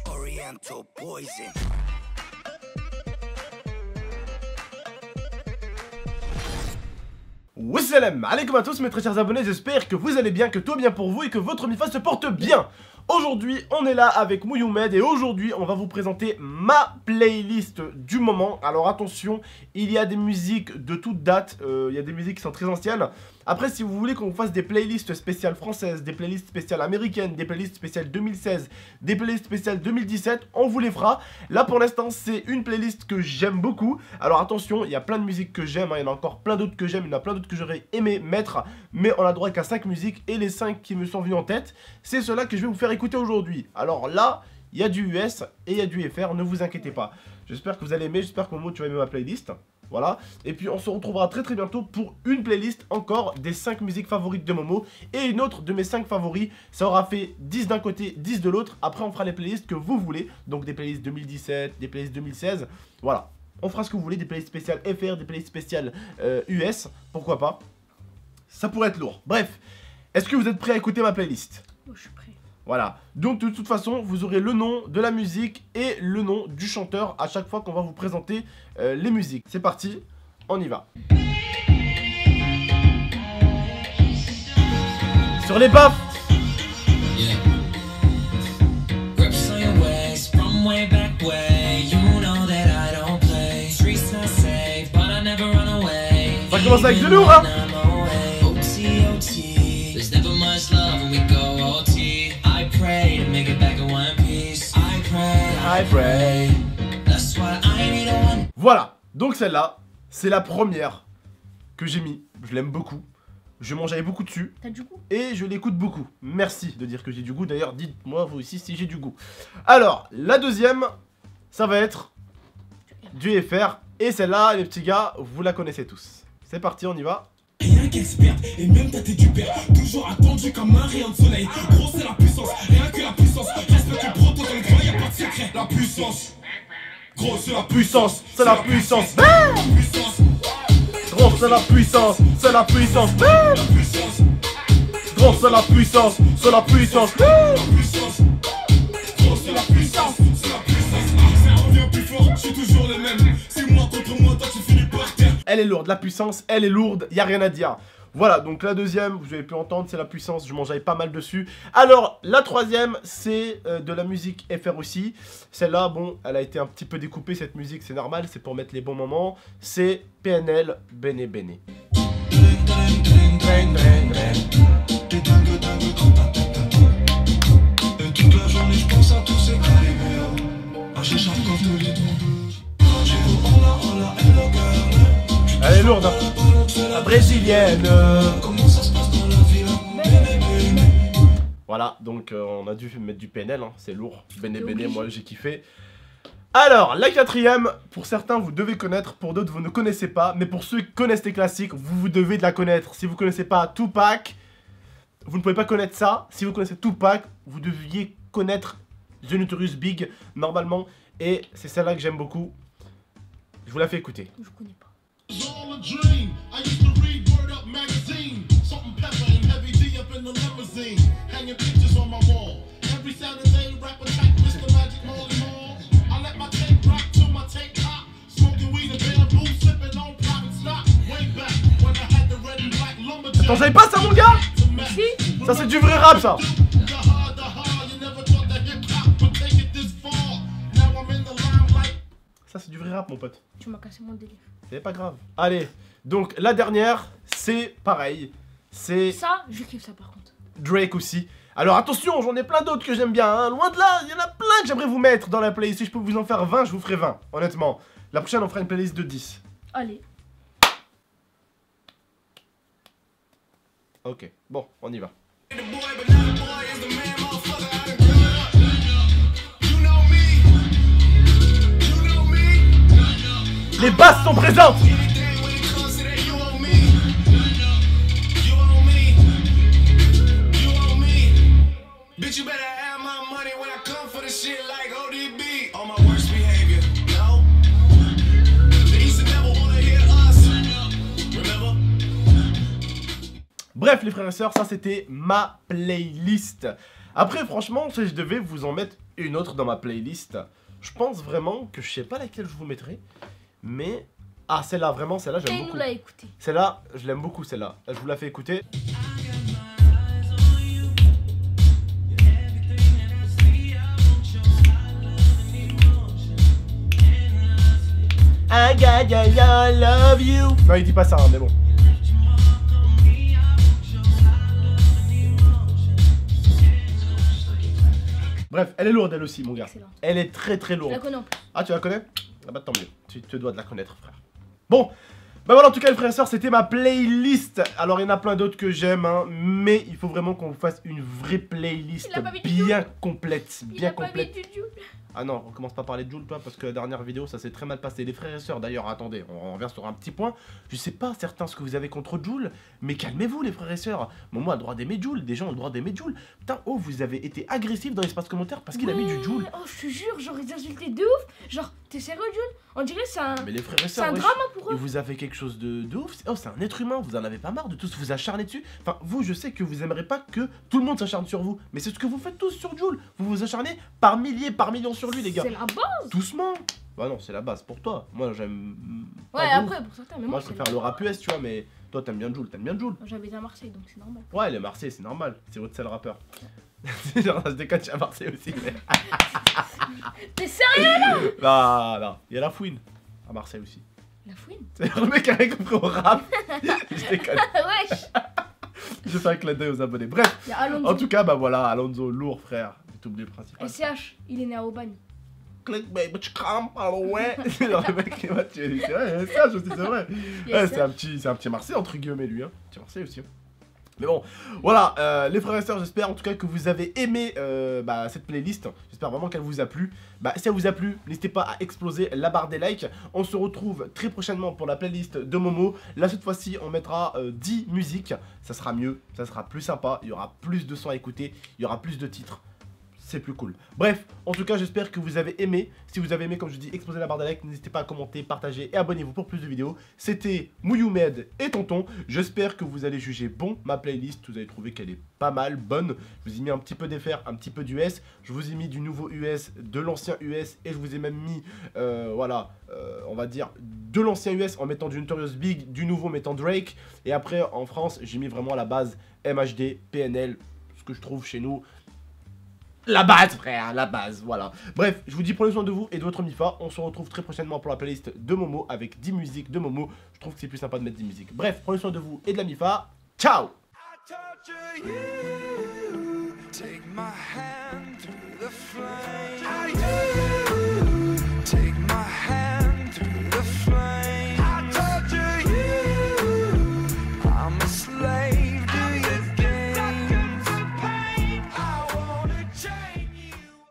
Oriental poison. Wassalam alaikum à tous mes très chers abonnés, j'espère que vous allez bien, que tout va bien pour vous et que votre Mifa se porte bien. Aujourd'hui on est là avec Mouyoumed et aujourd'hui on va vous présenter ma playlist du moment. Alors attention, il y a des musiques de toute date, il y a des musiques qui sont très anciennes. Après si vous voulez qu'on vous fasse des playlists spéciales françaises, des playlists spéciales américaines, des playlists spéciales 2016, des playlists spéciales 2017, on vous les fera. Là pour l'instant c'est une playlist que j'aime beaucoup. Alors attention, il y a plein de musiques que j'aime, il y en a encore plein d'autres que j'aime, il y en a plein d'autres que j'aurais aimé mettre. Mais on a droit qu'à 5 musiques et les 5 qui me sont venues en tête, c'est ceux-là que je vais vous faire écouter aujourd'hui. Alors là, il y a du US et il y a du FR, ne vous inquiétez pas. J'espère que vous allez aimer, j'espère que Momo tu vas aimer ma playlist. Voilà, et puis on se retrouvera très bientôt pour une playlist encore des 5 musiques favorites de Momo et une autre de mes 5 favoris. Ça aura fait 10 d'un côté, 10 de l'autre. Après on fera les playlists que vous voulez, donc des playlists 2017, des playlists 2016. Voilà, on fera ce que vous voulez, des playlists spéciales FR, des playlists spéciales US, pourquoi pas. Ça pourrait être lourd. Bref, est-ce que vous êtes prêts à écouter ma playlist? Oh, je suis prêt. Voilà, donc de toute façon, vous aurez le nom de la musique et le nom du chanteur à chaque fois qu'on va vous présenter les musiques. C'est parti, on y va. Sur les baffes. Ça commence avec de lourd, hein. Voilà, donc celle-là, c'est la première que j'ai mis. Je l'aime beaucoup. Je mangeais beaucoup dessus. T'as du goût? Et je l'écoute beaucoup. Merci de dire que j'ai du goût. D'ailleurs, dites-moi vous aussi si j'ai du goût. Alors, la deuxième, ça va être du FR. Et celle-là, les petits gars, vous la connaissez tous. C'est parti, on y va. Rien qu'experte, et même t'as du père. Toujours attendu comme un rayon de soleil. Gros c'est la puissance, rien que la puissance. Respecte le protocole, gros y'a pas de secret. La puissance. Gros c'est la puissance, C'est la puissance. la puissance. Gros, c'est la puissance. C'est la puissance. La puissance. Gros, c'est la puissance. C'est la puissance. La puissance. Gros c'est la puissance. C'est la puissance. Ça revient plus fort, je suis toujours le même. C'est moi contre moi, toi tu finis par terre. Elle est lourde, la puissance, elle est lourde, y a rien à dire. Voilà, donc la deuxième, vous avez pu entendre, c'est la puissance, je mangeais pas mal dessus. Alors, la troisième, c'est de la musique FR aussi. Celle-là, bon, elle a été un petit peu découpée, cette musique, c'est normal, c'est pour mettre les bons moments. C'est PNL, Bene Bene. Toute la journée je pense à tous ces caribéens. J'échappe comme tous les Elle est lourde, hein. La brésilienne. Comment ça se passe dans la ville? Voilà, donc on a dû mettre du PNL, hein. C'est lourd. Bene Bene, moi j'ai kiffé. Alors, la quatrième, pour certains vous devez connaître, pour d'autres vous ne connaissez pas. Mais pour ceux qui connaissent les classiques, vous devez de la connaître. Si vous connaissez pas Tupac, vous ne pouvez pas connaître ça. Si vous connaissez Tupac, vous deviez connaître The Notorious Big, normalement. Et c'est celle-là que j'aime beaucoup. Je vous la fais écouter. Je connais pas. T'en savais pas ça mon gars? Si. Ça c'est du vrai rap ça. Ça c'est du vrai rap mon pote. Tu m'as cassé mon délire. C'est pas grave. Allez, donc la dernière, c'est pareil. C'est Ça, je kiffe ça par contre. Drake aussi. Alors attention, j'en ai plein d'autres que j'aime bien, hein. Loin de là, il y en a plein que j'aimerais vous mettre dans la playlist. Si je peux vous en faire 20, je vous ferai 20, honnêtement. La prochaine, on fera une playlist de 10. Allez. Ok, bon, on y va. Les basses sont présentes. Bitch, you better have my money when I come for the shit like ODB on my worst behavior. No, they used to never wanna hear us. Remember? Bref les frères et sœurs, ça c'était ma playlist. Après, franchement, si je devais vous en mettre une autre dans ma playlist, je pense vraiment que je sais pas laquelle je vous mettrai. Mais... Ah, celle-là, vraiment, celle-là, j'aime Et nous beaucoup. l'a écouté. Celle-là, je l'aime beaucoup, celle-là. Je vous la fais écouter. I got I love you. Non, il dit pas ça, hein, mais bon. Bref, elle est lourde, elle aussi, mon gars. Excellent. Elle est très Je lourde. la connais en plus. Ah, tu la connais? Ah bah tant mieux, tu te dois de la connaître, frère. Bon, bah voilà, en tout cas, les frères et sœurs, c'était ma playlist. Alors, il y en a plein d'autres que j'aime, hein, mais il faut vraiment qu'on fasse une vraie playlist Il a pas mis du bien complète, Il bien a pas complète. mis du Joule. Ah non, on commence pas à parler de Joule, toi, parce que la dernière vidéo, ça s'est très mal passé. Les frères et sœurs, d'ailleurs, attendez, on revient sur un petit point. Je sais pas, certains, ce que vous avez contre Joule, mais calmez-vous, les frères et sœurs. Bon, moi, a le droit d'aimer Joule, des gens ont le droit d'aimer Joule. Putain, oh, vous avez été agressif dans l'espace commentaire parce qu'il a mis du Joule. Oh, je te jure, genre, ils insultaient de ouf. Genre, t'es sérieux, Joule? On dirait que c'est un. Mais les frères et C'est un sœurs, wesh, drama pour il eux. vous a fait quelque chose de ouf. Oh, c'est un être humain, vous en avez pas marre de tous vous acharner dessus. Enfin, vous, je sais que vous aimerez pas que tout le monde s'acharne sur vous. Mais c'est ce que vous faites tous sur Joule. Vous vous acharnez par milliers, par millions sur lui, les gars. C'est la base. Doucement. Bah non, c'est la base pour toi. Moi, j'aime. pas Ouais, Jul. après, pour certains, mais Moi, moi, je préfère le rap US, tu vois, mais toi, t'aimes bien Joule. T'aimes bien Joule. J'habite à Marseille, donc c'est normal. Ouais, les Marseillais, c'est normal. C'est votre seul rappeur. Genre, je déconne, je suis à Marseille aussi, mais. T'es sérieux? Non, il y a la fouine à Marseille aussi. La fouine. C'est le mec qui a rien compris au rap. Je déconne. Wesh. Je fais un clin d'œil aux abonnés. Bref, Il y a Alonso. en tout cas, bah voilà, Alonso, lourd, frère. J'ai oublié le principal. SCH, il est né à Aubagne. Click, baby, cram, ouais. Genre, le mec, il va tuer lui. C'est vrai, ça, je sais, c'est vrai. Ouais, c'est un petit Marseille, entre guillemets, lui. Hein. Petit Marseille aussi. Mais bon, voilà, les frères et sœurs, j'espère en tout cas que vous avez aimé cette playlist. J'espère vraiment qu'elle vous a plu. Bah, si elle vous a plu, n'hésitez pas à exploser la barre des likes. On se retrouve très prochainement pour la playlist de Momo. Là, cette fois-ci, on mettra 10 musiques. Ça sera mieux, ça sera plus sympa. Il y aura plus de sons à écouter, il y aura plus de titres. C'est plus cool. Bref, en tout cas, j'espère que vous avez aimé. Si vous avez aimé, comme je dis, explosez la barre de like. N'hésitez pas à commenter, partager et abonnez-vous pour plus de vidéos. C'était Mouyoumed et Tonton. J'espère que vous allez juger bon ma playlist. Vous allez trouver qu'elle est pas mal, bonne. Je vous ai mis un petit peu d'FR, un petit peu d'US. Je vous ai mis du nouveau US, de l'ancien US. Et je vous ai même mis, on va dire, de l'ancien US en mettant du Notorious Big, du nouveau mettant Drake. Et après, en France, j'ai mis vraiment à la base MHD, PNL, ce que je trouve chez nous. La base, frère, la base, voilà. Bref, je vous dis prenez soin de vous et de votre Mifa. On se retrouve très prochainement pour la playlist de Momo avec 10 musiques de Momo. Je trouve que c'est plus sympa de mettre 10 musiques. Bref, prenez soin de vous et de la Mifa. Ciao! I torture you. Take my hand through the flame.